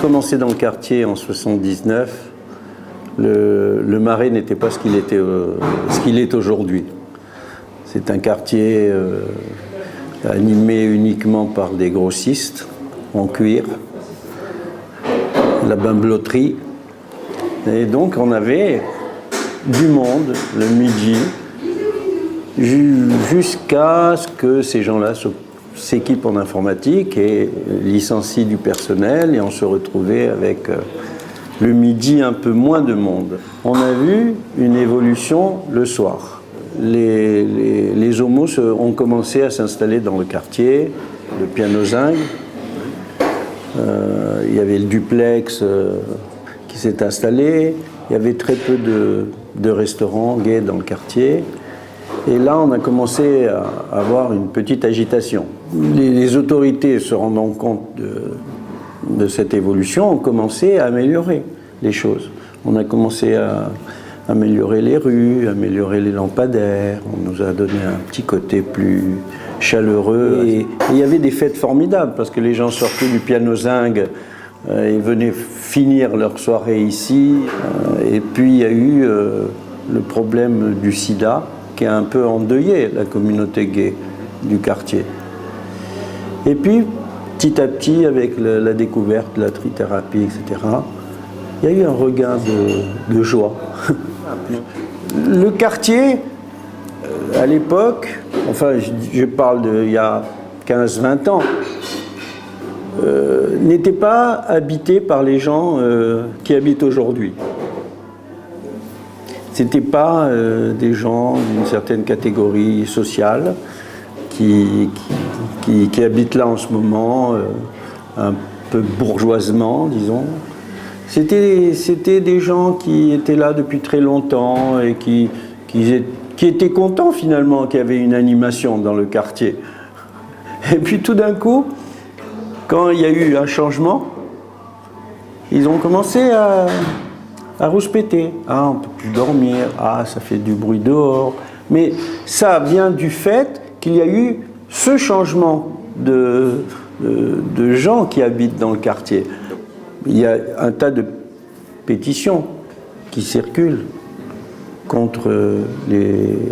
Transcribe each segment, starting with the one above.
commencé dans le quartier en 79, le Marais n'était pas ce qu'il est aujourd'hui. C'est un quartier animé uniquement par des grossistes en cuir, la bimbeloterie. Et donc on avait du monde le midi jusqu'à ce que ces gens-là s'équipent en informatique et licencient du personnel, et on se retrouvait avec le midi un peu moins de monde. On a vu une évolution le soir. Les homos ont commencé à s'installer dans le quartier, le piano zinc. Il y avait le duplex qui s'est installé. Il y avait très peu de restaurants gays dans le quartier. Et là, on a commencé à avoir une petite agitation. Les autorités, se rendant compte de cette évolution, ont commencé à améliorer les choses. On a commencé à améliorer les rues, améliorer les lampadaires. On nous a donné un petit côté plus chaleureux. Et il y avait des fêtes formidables, parce que les gens sortaient du piano zinc et venaient finir leur soirée ici. Et puis il y a eu le problème du sida, qui a un peu endeuillé la communauté gay du quartier. Et puis, petit à petit, avec la découverte de la trithérapie, etc., il y a eu un regain de joie. Le quartier, à l'époque, enfin je parle d'il y a 15-20 ans, n'était pas habité par les gens qui habitent aujourd'hui. Ce n'étaient pas des gens d'une certaine catégorie sociale qui habitent là en ce moment, un peu bourgeoisement, disons. C'était des gens qui étaient là depuis très longtemps et qui étaient contents finalement qu'il y avait une animation dans le quartier. Et puis tout d'un coup, quand il y a eu un changement, ils ont commencé à rouspéter. Ah, on ne peut plus dormir. Ah, ça fait du bruit dehors. Mais ça vient du fait qu'il y a eu ce changement de gens qui habitent dans le quartier. Il y a un tas de pétitions qui circulent contre les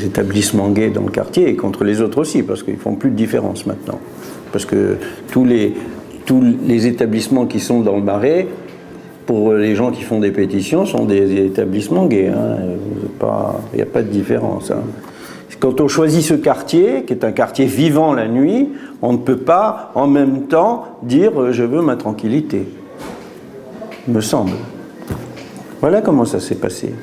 établissements gays dans le quartier, et contre les autres aussi, parce qu'ils ne font plus de différence maintenant. Parce que tous les établissements qui sont dans le Marais, pour les gens qui font des pétitions, sont des établissements gays. Hein. Il n'y a pas de différence. Hein. Quand on choisit ce quartier, qui est un quartier vivant la nuit, on ne peut pas en même temps dire « je veux ma tranquillité », me semble. Voilà comment ça s'est passé.